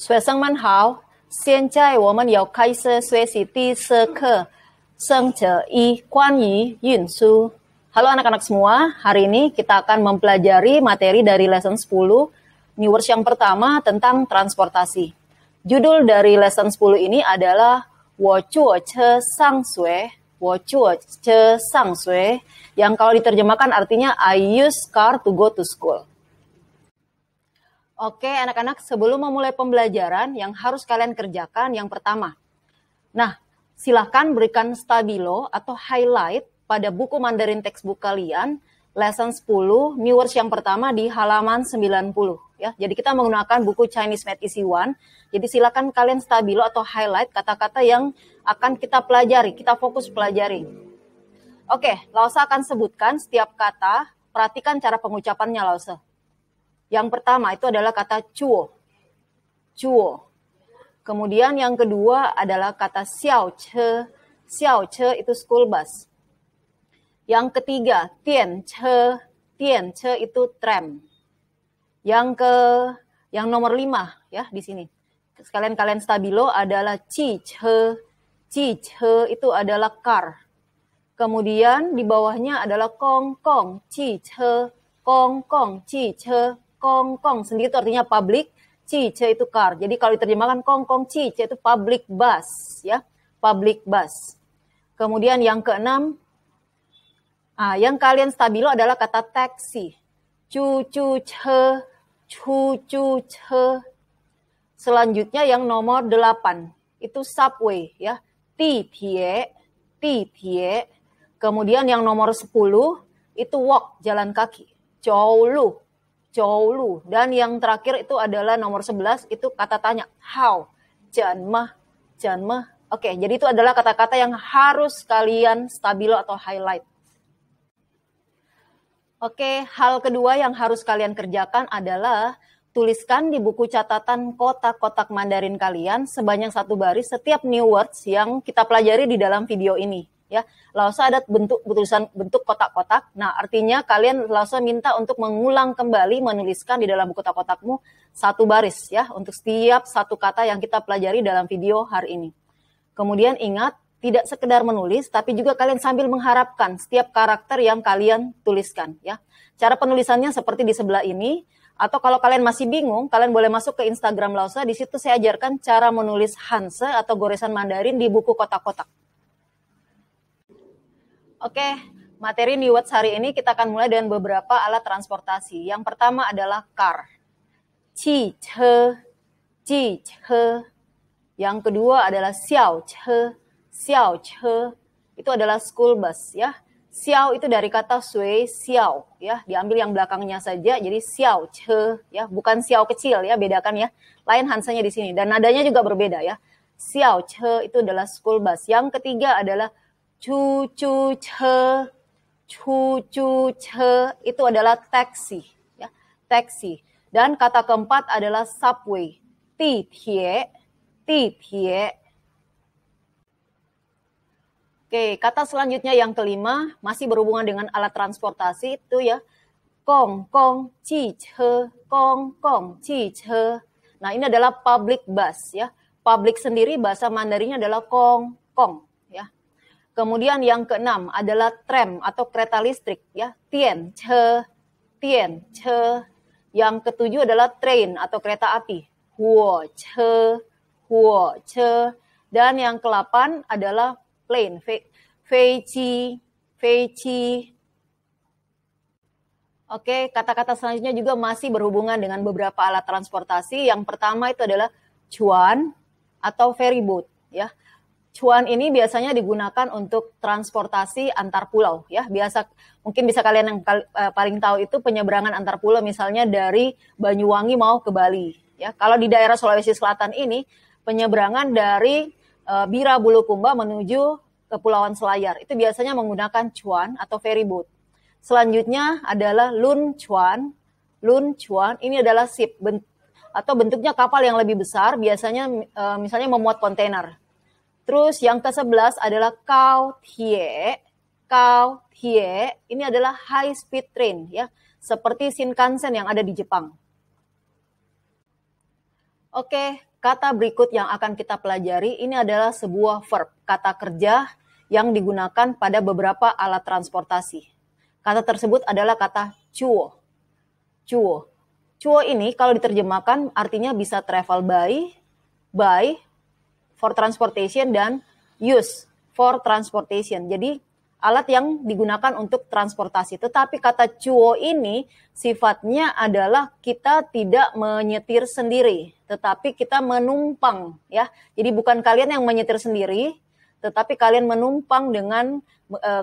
学生们好，现在我们要开始学习第4课生者一关于运输。Halo anak-anak semua, hari ini kita akan mempelajari materi dari lesson 10, new words yang pertama tentang transportasi. Judul dari lesson 10 ini adalah 我坐车上学, 我坐车上学, yang kalau diterjemahkan artinya I use car to go to school. Oke anak-anak, sebelum memulai pembelajaran yang harus kalian kerjakan yang pertama. Nah, silahkan berikan stabilo atau highlight pada buku Mandarin textbook kalian, lesson 10, new words yang pertama di halaman 90. Ya. Jadi kita menggunakan buku Chinese Math Easy 1, jadi silakan kalian stabilo atau highlight kata-kata yang akan kita pelajari, kita fokus pelajari. Oke, Lausa akan sebutkan setiap kata, perhatikan cara pengucapannya Lausa. Yang pertama itu adalah kata cuo. Cuo. Kemudian yang kedua adalah kata xiao che. Xiao che itu school bus. Yang ketiga, tian che. Tian che itu tram. Yang nomor 5 ya di sini. Sekalian kalian stabilo adalah ci che. Ci che itu adalah car. Kemudian di bawahnya adalah kong kong ci che. Kong kong ci che. Kong kong sendiri itu artinya public, cice itu car. Jadi kalau diterjemahkan kong kong cice itu public bus, ya, public bus. Kemudian yang keenam, yang kalian stabilo adalah kata taxi, cu cu che, cu cu che. Selanjutnya yang nomor 8 itu subway, ya, ti tie, ti tie. Kemudian yang nomor 10 itu walk, jalan kaki, zhou lu. Zhou. Dan yang terakhir itu adalah nomor 11, itu kata tanya, how, janmah. Oke, jadi itu adalah kata-kata yang harus kalian stabilo atau highlight. Oke, hal kedua yang harus kalian kerjakan adalah tuliskan di buku catatan kotak-kotak Mandarin kalian sebanyak 1 baris setiap new words yang kita pelajari di dalam video ini. Ya, Lausa ada tulisan bentuk kotak-kotak. Nah, artinya kalian Lausa minta untuk mengulang kembali menuliskan di dalam buku kotak-kotakmu 1 baris ya untuk setiap satu kata yang kita pelajari dalam video hari ini. Kemudian ingat, tidak sekedar menulis tapi juga kalian sambil mengharapkan setiap karakter yang kalian tuliskan ya. Cara penulisannya seperti di sebelah ini, atau kalau kalian masih bingung, kalian boleh masuk ke Instagram Lausa. Di situ saya ajarkan cara menulis Hanse atau goresan Mandarin di buku kotak-kotak. Oke, materi new words hari ini kita akan mulai dengan beberapa alat transportasi. Yang pertama adalah car. Qi che, ji che. Yang kedua adalah xiao che, xiao che. Itu adalah school bus ya. Xiao itu dari kata sui xiao ya, diambil yang belakangnya saja jadi xiao che ya, bukan xiao kecil ya, bedakan ya. Lain hansanya di sini dan nadanya juga berbeda ya. Xiao che itu adalah school bus. Yang ketiga adalah cu cu che, itu adalah taxi, ya, taxi. Dan kata keempat adalah subway, ti tie. Oke, kata selanjutnya yang kelima masih berhubungan dengan alat transportasi itu ya, gong gong ji che, gong gong ji che. Nah ini adalah public bus ya, public sendiri bahasa Mandarinnya adalah gong gong. Kemudian yang keenam adalah tram atau kereta listrik ya, tian che. Yang ketujuh adalah train atau kereta api, huo che. Dan yang ke-8 adalah plane, fei qi. Oke, kata-kata selanjutnya juga masih berhubungan dengan beberapa alat transportasi. Yang pertama itu adalah cuan atau ferry boat ya. Cuan ini biasanya digunakan untuk transportasi antar pulau ya. Mungkin bisa kalian yang paling tahu itu penyeberangan antar pulau misalnya dari Banyuwangi mau ke Bali ya. Kalau di daerah Sulawesi Selatan ini penyeberangan dari Bira Bulukumba menuju Kepulauan Selayar itu biasanya menggunakan cuan atau ferry boat. Selanjutnya adalah lun cuan. Lun cuan ini adalah ship atau bentuknya kapal yang lebih besar, biasanya misalnya memuat kontainer. Terus yang ke-11 adalah Kao Tie. Kao Tie ini adalah high speed train ya, seperti Shinkansen yang ada di Jepang. Oke, kata berikut yang akan kita pelajari ini adalah sebuah verb, kata kerja yang digunakan pada beberapa alat transportasi. Kata tersebut adalah kata chuo. Chuo. Chuo ini kalau diterjemahkan artinya bisa travel by, for transportation, dan use, for transportation. Jadi alat yang digunakan untuk transportasi. Tetapi kata chuo ini sifatnya adalah kita tidak menyetir sendiri, tetapi kita menumpang, ya. Jadi bukan kalian yang menyetir sendiri, tetapi kalian menumpang dengan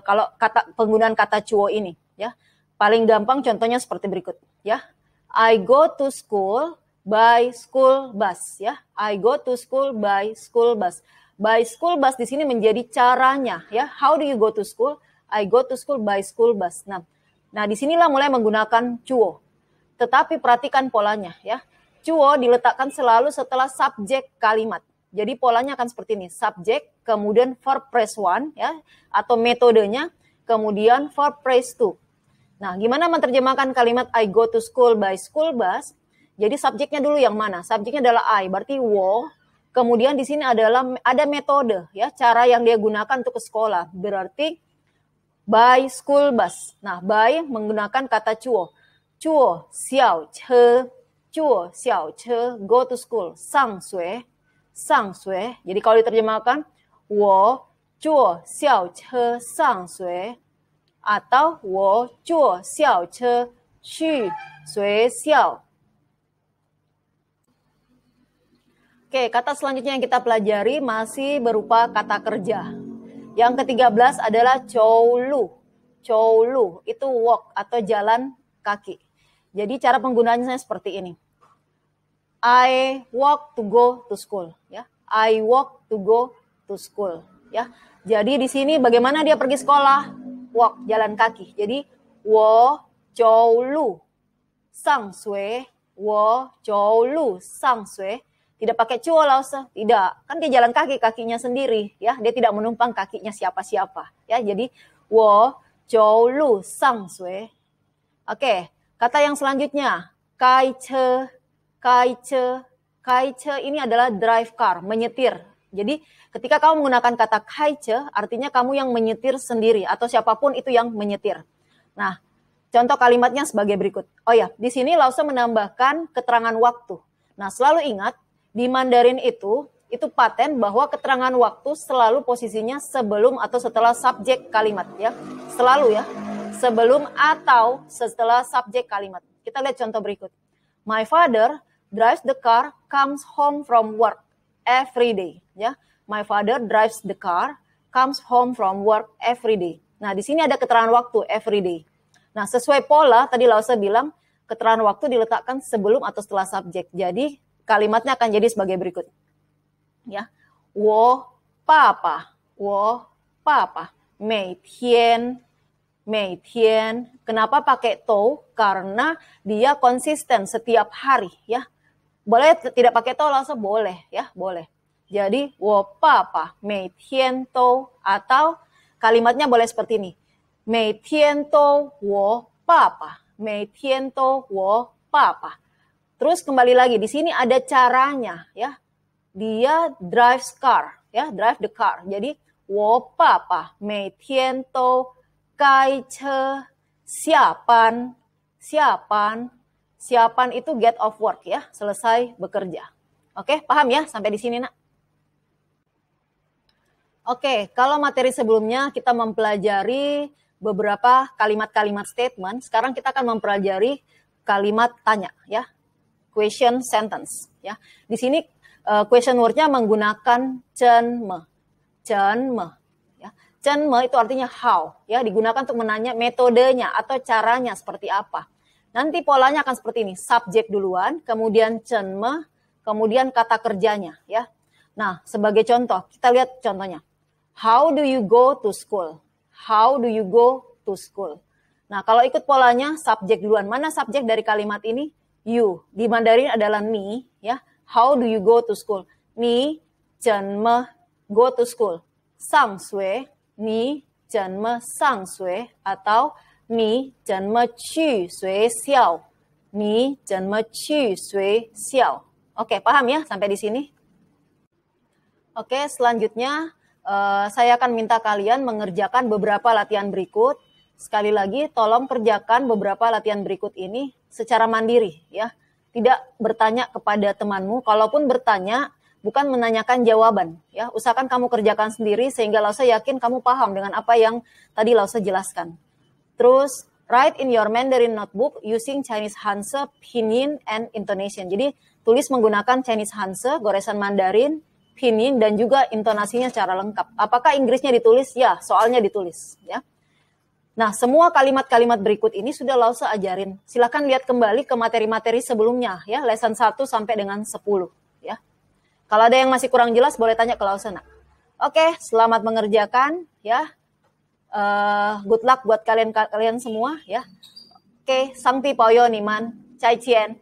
kalau penggunaan kata chuo ini, ya. Paling gampang contohnya seperti berikut, ya. I go to school by school bus, ya. I go to school by school bus. By school bus di sini menjadi caranya, ya. How do you go to school? I go to school by school bus. Nah disinilah mulai menggunakan chuo. Tetapi perhatikan polanya, ya. Chuo diletakkan selalu setelah subjek kalimat. Jadi polanya akan seperti ini: subjek, kemudian verb phrase 1, ya, atau metodenya, kemudian verb phrase 2. Nah, gimana menerjemahkan kalimat I go to school by school bus? Jadi subjeknya dulu yang mana? Subjeknya adalah I, berarti wo. Kemudian di sini ada metode, ya, cara yang dia gunakan untuk ke sekolah. Berarti by school bus. Nah, by menggunakan kata chuo. Chuo xiao che, chuo xiao che, go to school. Sang sui. Jadi kalau diterjemahkan wo chuo xiao che sang sui, atau wo chuo xiao che xu sui xiao. Oke, kata selanjutnya yang kita pelajari masih berupa kata kerja. Yang ke-13 adalah choulu. Choulu itu walk atau jalan kaki. Jadi cara penggunaannya seperti ini. I walk to go to school, ya. I walk to go to school, ya. Jadi di sini bagaimana dia pergi sekolah? Walk, jalan kaki. Jadi wo choulu sang sui, wo choulu sang sui. Tidak pakai chuo lause, tidak. Kan dia jalan kaki, kakinya sendiri, ya. Dia tidak menumpang kakinya siapa-siapa, ya. Jadi wo choulu sang sui. Oke, kata yang selanjutnya, kai che. Kai che ini adalah drive car, menyetir. Jadi ketika kamu menggunakan kata kai che, artinya kamu yang menyetir sendiri atau siapapun itu yang menyetir. Nah, contoh kalimatnya sebagai berikut. Oh ya, di sini lause menambahkan keterangan waktu. Nah, selalu ingat di Mandarin itu paten bahwa keterangan waktu selalu posisinya sebelum atau setelah subjek kalimat, ya. Selalu, ya. Sebelum atau setelah subjek kalimat. Kita lihat contoh berikut. My father drives the car, comes home from work every day, ya. My father drives the car, comes home from work every day. Nah, di sini ada keterangan waktu every day. Nah, sesuai pola tadi Lause bilang keterangan waktu diletakkan sebelum atau setelah subjek. Jadi kalimatnya akan jadi sebagai berikut. Ya. Wo papa, mei tian. Kenapa pakai to? Karena dia konsisten setiap hari, ya. Boleh tidak pakai to langsung boleh, ya, boleh. Jadi wo papa mei tian to, atau kalimatnya boleh seperti ini. Mei tian to wo papa, mei tian to wo papa. Terus kembali lagi di sini ada caranya, ya. Dia drives car, ya, drive the car. Jadi wo papa mei tian to kai che siapan. Siapan itu get off work, ya, selesai bekerja. Oke, paham ya sampai di sini, Nak? Oke, kalau materi sebelumnya kita mempelajari beberapa kalimat-kalimat statement, sekarang kita akan mempelajari kalimat tanya, ya. Question sentence, ya. Di sini question word-nya menggunakan cenme. Ya. Cenme itu artinya how, ya, digunakan untuk menanya metodenya atau caranya seperti apa. Nanti polanya akan seperti ini, subjek duluan, kemudian cenme, kemudian kata kerjanya, ya. Nah, sebagai contoh, kita lihat contohnya. How do you go to school? How do you go to school? Nah, kalau ikut polanya, subjek duluan. Mana subjek dari kalimat ini? You. Di Mandarin adalah ni, ya. How do you go to school? Ni cenme go to school. Sang sui, ni cenme sang sui, atau你怎么去学校？你怎么去学校 Oke, paham ya sampai di sini? Oke, selanjutnya saya akan minta kalian mengerjakan beberapa latihan berikut. Sekali lagi, tolong kerjakan beberapa latihan berikut ini secara mandiri ya. Tidak bertanya kepada temanmu. Kalaupun bertanya, bukan menanyakan jawaban ya. Usahakan kamu kerjakan sendiri sehingga Lause yakin kamu paham dengan apa yang tadi Lause jelaskan. Terus write in your Mandarin notebook using Chinese Hanse, Pinyin, and intonation. Jadi tulis menggunakan Chinese Hanse, goresan Mandarin, Pinyin, dan juga intonasinya secara lengkap. Apakah Inggrisnya ditulis? Ya, soalnya ditulis ya. Nah, semua kalimat-kalimat berikut ini sudah Lause ajarin. Silakan lihat kembali ke materi-materi sebelumnya ya, lesson 1 sampai dengan 10 ya. Kalau ada yang masih kurang jelas boleh tanya ke Lause nak. Oke, selamat mengerjakan ya. Good luck buat kalian semua ya. Oke, Sangpi Poyo Niman, Cai Chien.